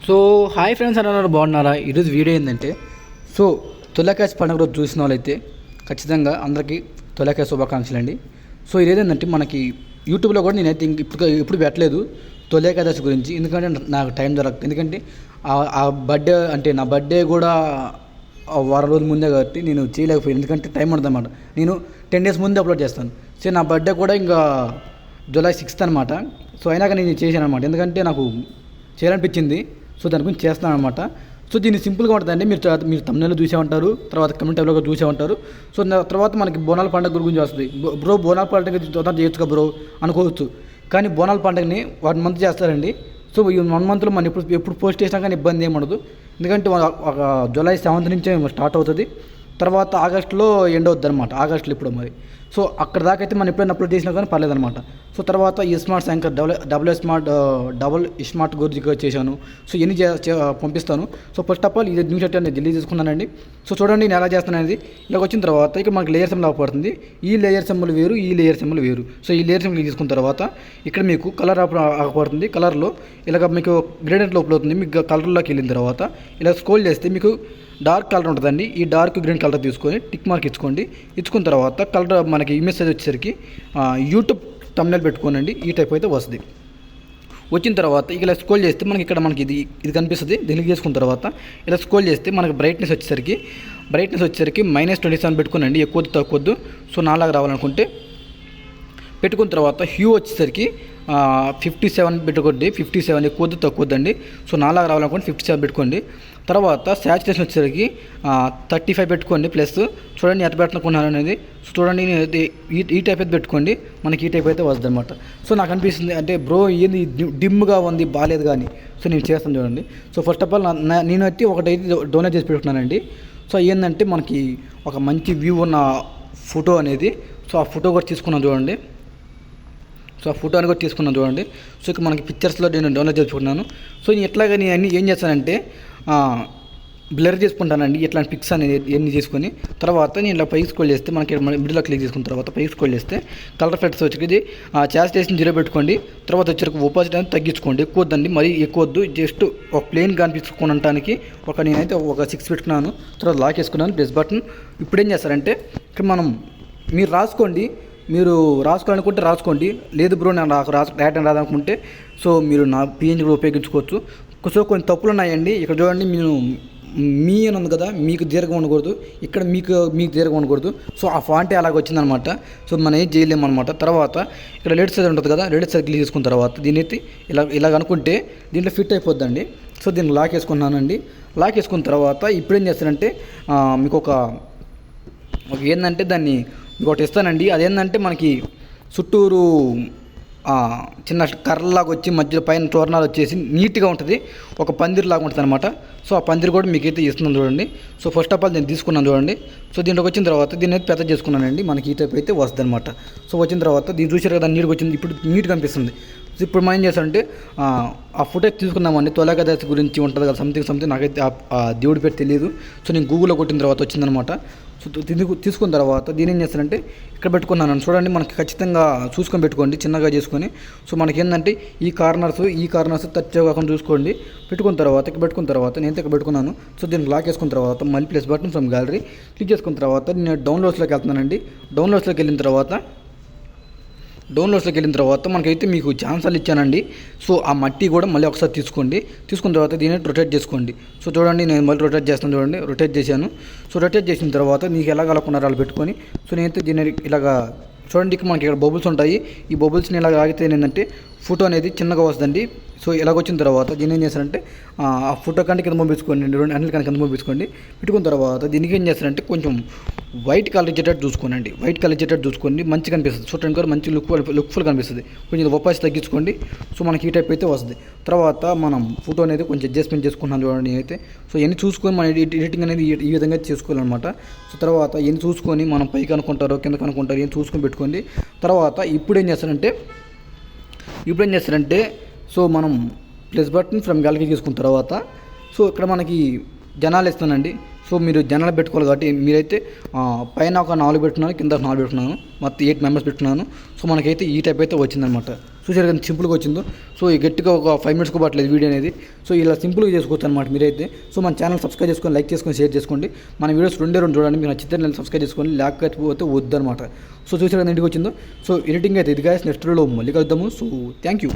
So hi friends అన్నారు బాగున్నారా? ఈరోజు వీడియో ఏంటంటే తొలకాశ పండుగ రోజు చూసిన వాళ్ళైతే ఖచ్చితంగా అందరికీ తొలకాశ శుభాకాంక్షలు అండి. సో ఇదేంటంటే మనకి యూట్యూబ్లో కూడా నేనైతే ఇప్పుడు పెట్టలేదు తొలేకాదశి గురించి, ఎందుకంటే నాకు టైం దొరకదు. ఎందుకంటే ఆ బర్త్డే అంటే నా బర్త్డే కూడా వారం రోజుల ముందే కాబట్టి నేను చేయలేకపోయాను, ఎందుకంటే టైం ఉండదు అన్నమాట. నేను 10 days ముందే అప్లోడ్ చేస్తాను. సో నా బర్త్డే కూడా ఇంకా July 6th అనమాట. సో అయినాక నేను చేశాను అనమాట, ఎందుకంటే నాకు చేయాలనిపించింది. సో దాని గురించి చేస్తాను అనమాట. సో దీన్ని సింపుల్గా ఉంటుందండి. మీరు తమిళలో చూసే ఉంటారు, తర్వాత కమెంట్ టైప్లో చూసే ఉంటారు. సో తర్వాత మనకి బోనాల పండుగ గురించి వస్తుంది. బ్రో బోనాల పండుగ తొందర చేయొచ్చుగా బ్రో అనుకోవచ్చు, కానీ బోనాల పండుగని 1 month చేస్తారండి. సో ఈ 1 monthలో మనం ఎప్పుడు పోస్ట్ చేసినా కానీ ఇబ్బంది ఏమి ఉండదు, ఎందుకంటే ఒక July 7th నుంచే స్టార్ట్ అవుతుంది. తర్వాత ఆగస్టులో ఎండ్ అవుతుంది అనమాట. ఆగస్టులో ఇప్పుడు మరి. సో అక్కడ దాకా అయితే మనం ఎప్పుడైనా అప్లోడ్ చేసినా కానీ పర్లేదనమాట. సో తర్వాత స్మార్ట్ యాంకర్ డబుల్ స్మార్ట్ గురించి చేశాను. సో ఇవన్నీ పంపిస్తాను. సో ఫస్ట్ ఆఫ్ ఆల్ ఇది న్యూ షర్ట్ అనేది డిలీట్ చేసుకున్నానండి. సో చూడండి నేను ఎలా చేస్తాను అనేది. ఇలా వచ్చిన తర్వాత ఇక్కడ మనకి లేయర్ సింబల్ అవపడుతుంది. ఈ లేయర్ సింబల్ వేరు, ఈ లేయర్ సింబల్ వేరు. సో ఈ లేయర్ సింబల్ తీసుకున్న తర్వాత ఇక్కడ మీకు కలర్ అవపడుతుంది. కలర్లో ఇలాగ మీకు గ్రేడియంట్ లోపల అవుతుంది. మీకు కలర్లోకి వెళ్ళిన తర్వాత ఇలా స్క్రోల్ చేస్తే మీకు డార్క్ కలర్ ఉంటుందండి. ఈ డార్క్ గ్రీన్ కలర్ తీసుకొని టిక్ మార్క్ ఇచ్చుకున్న తర్వాత కలర్ మనకి ఇమేజ్ సైజ్ వచ్చేసరికి యూట్యూబ్ thumbnail పెట్టుకోనండి. ఈ టైప్ అయితే వస్తుంది. వచ్చిన తర్వాత ఇలా స్క్రోల్ చేస్తే మనకి ఇక్కడ మనకి ఇది కనిపిస్తుంది. దీనికి చేసుకున్న తర్వాత ఇలా స్క్రోల్ చేస్తే మనకి బ్రైట్నెస్ వచ్చేసరికి -27 పెట్టుకోనండి. ఎక్కువద్దు తక్కువద్దు. సో నాలాగా రావాలనుకుంటే పెట్టుకున్న తర్వాత హ్యూ వచ్చేసరికి 57 పెట్టుకోండి. 57 ఎక్కువద్దు తక్కువద్దండి. సో నాలాగా రావాలనుకోండి 57 పెట్టుకోండి. తర్వాత శాచురేషన్ వచ్చేసరికి 35 పెట్టుకోండి. ప్లస్ చూడండి ఎంత పెట్టుకున్నాను అనేది. సో చూడండి ఈ టైప్ అయితే పెట్టుకోండి, మనకి ఈ టైప్ అయితే వస్తుంది అనమాట. సో నాకు అనిపిస్తుంది అంటే బ్రో ఏంది డిమ్గా ఉంది బాగాలేదు కానీ. సో నేను చేస్తాను చూడండి. సో ఫస్ట్ ఆఫ్ ఆల్ నేనైతే ఒకటైతే డౌన్లోడ్ చేసి పెట్టుకున్నానండి. సో ఏంటంటే మనకి ఒక మంచి వ్యూ ఉన్న ఫోటో అనేది. సో ఆ ఫోటో కూడా తీసుకున్నాను చూడండి. సో ఆ ఫోటో అని కూడా తీసుకున్నాను చూడండి. సో ఇక మనకి పిక్చర్స్లో నేను డౌన్లోడ్ చేసుకున్నాను. సో నేను ఎట్లాగా నేను అన్నీ ఏం చేస్తానంటే బ్లర్ చేసుకుంటానండి. ఇట్లాంటి పిక్స్ అనేది ఎన్ని చేసుకొని తర్వాత నేను ఇలా పైకి స్క్రోల్ చేస్తే మనకి మిడిల్లో క్లిక్ చేసుకున్న తర్వాత పైకి స్క్రోల్ చేస్తే కలర్ ఫెట్స్ వచ్చి శాచురేషన్ 0 పెట్టుకోండి. తర్వాత వచ్చరికి ఒపాసిటీ అనేది తగ్గించుకోండి. ఎక్కువద్దండి, మరీ ఎక్కువద్దు. జస్ట్ ఒక ప్లేన్ కనిపించుకోవడానికి నేనైతే ఒక 6 పెట్టుకున్నాను. తర్వాత లాక్ వేసుకున్నాను, ప్రెస్ బటన్. ఇప్పుడు ఏం చేస్తారంటే ఇక్కడ మీరు రాసుకోండి. మీరు రాసుకోవాలనుకుంటే రాసుకోండి, లేదు బ్రో నేను రాయటం రాదనుకుంటే సో మీరు నా PNG కూడా ఉపయోగించుకోవచ్చు. సో కొన్ని తప్పులు ఉన్నాయండి. ఇక్కడ చూడండి, మీ అని ఉంది కదా, మీకు దీర్ఘం ఉండకూడదు, ఇక్కడ మీకు దీర్ఘం ఉండకూడదు. సో ఆ ఫాంటే అలాగ వచ్చిందనమాట. సో మనం ఏం చేయలేము అనమాట. తర్వాత ఇక్కడ లెఫ్ట్ సైడ్ ఉంటుంది కదా, లెఫ్ట్ సైడ్ క్లిక్ చేసుకున్న తర్వాత దీన్ని అయితే ఇలాగ అనుకుంటే దీంట్లో ఫిట్ అయిపోద్దండి. సో దీన్ని లాక్ వేసుకున్నానండి. లాక్ వేసుకున్న తర్వాత ఇప్పుడు ఏం చేస్తానంటే మీకు ఒక ఏంటంటే దాన్ని మీకు ఒకటి ఇస్తానండి. అదేంటంటే మనకి చుట్టూరు చిన్న కర్రలాగా వచ్చి మధ్యలో పైన తోరణాలు వచ్చేసి నీట్గా ఉంటుంది, ఒక పందిరిలాగా ఉంటుంది అనమాట. సో ఆ పందిరి కూడా మీకైతే ఇస్తున్నాను చూడండి. సో ఫస్ట్ ఆఫ్ ఆల్ నేను తీసుకున్నాను చూడండి. సో దీంట్లోకి వచ్చిన తర్వాత దీన్ని అయితే పెద్ద చేసుకున్నానండి. మనకి ఈ టైప్ అయితే వస్తుంది అనమాట. సో వచ్చిన తర్వాత దీన్ని చూసారు కదా, నీట్గా వచ్చింది. ఇప్పుడు నీట్గా అనిపిస్తుంది. సో ఇప్పుడు మనం ఏం చేస్తామంటే ఆ ఫుటేజ్ తీసుకున్నామండి. తొలకాదశి గురించి ఉంటుంది కదా, సంథింగ్ నాకైతే ఆ దేవుడి పేరు తెలియదు. సో నేను గూగుల్లో కొట్టిన తర్వాత వచ్చిందనమాట. సో తీసుకున్న తర్వాత దీని ఏం చేస్తానంటే ఇక్కడ పెట్టుకున్నాను చూడండి. మనకి ఖచ్చితంగా చూసుకొని పెట్టుకోండి, చిన్నగా చేసుకొని. సో మనకి ఏంటంటే ఈ కార్నర్స్ టచ్ కాకుండా చూసుకోండి. పెట్టుకున్న తర్వాత పెట్టుకున్న తర్వాత నేను ఇక్కడ పెట్టుకున్నాను. సో దీన్ని లాక్ వేసుకున్న తర్వాత మళ్ళీ plus button from gallery click చేసుకున్న తర్వాత నేను డౌన్లోడ్స్లోకి వెళ్తున్నానండి. డౌన్లోడ్స్లోకి వెళ్ళిన తర్వాత మనకైతే మీకు ఛాన్సాలు ఇచ్చానండి. సో ఆ మట్టి కూడా మళ్ళీ ఒకసారి తీసుకున్న తర్వాత దీన్ని రొటేట్ చేసుకోండి. సో చూడండి నేను మళ్ళీ రొటేట్ చేస్తాను చూడండి. రొటేట్ చేశాను. సో రొటేట్ చేసిన తర్వాత మీకు ఎలా కలగకుండా అలా పెట్టుకొని సో నేనైతే దీన్ని ఇలాగా చూడండి. మనకి ఇక్కడ బబుల్స్ ఉంటాయి. ఈ బబుల్స్ని ఇలా ఆగితే ఏంటంటే ఫోటో అనేది చిన్నగా వస్తుందండి. సో ఇలాగ వచ్చిన తర్వాత దీన్ని ఏం చేస్తారంటే ఆ ఫోటో కంటే కింద పంపించుకోండి, 2 హ్యాండిల్ కంటే కింద పంపించుకోండి. పెట్టుకున్న తర్వాత దీనికి ఏం చేస్తారంటే కొంచెం వైట్ కలర్ ఇచ్చేటట్టు చూసుకోండి. మంచిగా కనిపిస్తుంది, చూడటానికి కూడా మంచి లుక్ఫుల్ కనిపిస్తుంది. కొంచెం ఒపాసిటీ తగ్గించుకోండి. సో మనకి ఈ టైప్ అయితే వస్తుంది. తర్వాత మనం ఫోటో అనేది కొంచెం అడ్జస్ట్మెంట్ చేసుకున్నాను చూడండి అయితే. సో ఇవన్నీ చూసుకొని మన ఎడిటింగ్ అనేది ఈ విధంగా చేసుకోవాలన్నమాట. సో తర్వాత ఇవన్నీ చూసుకొని మనం పైకి అనుకుంటారో కిందకి అనుకుంటారో ఇవన్నీ చూసుకొని పెట్టుకోండి. తర్వాత ఇప్పుడు ఏం చేస్తారంటే సో మనం ప్లస్ బటన్ ఫ్రమ్ గ్యాలరీ తీసుకున్న తర్వాత సో ఇక్కడ మనకి జనాలు ఇస్తానండి. సో మీరు జనాలు పెట్టుకోవాలి కాబట్టి మీరైతే పైన ఒక 4 పెట్టుకున్నాను, కింద 4 పెట్టుకున్నాను, మొత్తం 8 మెంబర్స్ పెట్టుకున్నాను. సో మనకైతే ఈ టైప్ అయితే వచ్చిందనమాట. చూసారు కదా సింపుల్గా వచ్చిందో. సో ఈ గట్టిగా ఒక 5 మినిట్స్కి పట్టలేదు వీడియో అనేది. సో ఇలా సింపుల్గా చేసుకోవచ్చు అనమాట మీరైతే. సో మన ఛానల్ సబ్స్క్రైబ్ చేసుకొని, లైక్ చేసుకొని, షేర్ చేసుకోండి. మన వీడియోస్ 2 చూడండి. మీకు నచ్చితే నేను సబ్స్క్రైబ్ చేసుకోండి, లేకపోతే వద్దనమాట. సో చూసారు కదా ఇంటికి వచ్చిందో. సో ఎడిటింగ్ అయితే ఇది గాయస్. నెక్స్ట్ వీడియోలో మళ్ళీ కలుద్దాము. So thank you.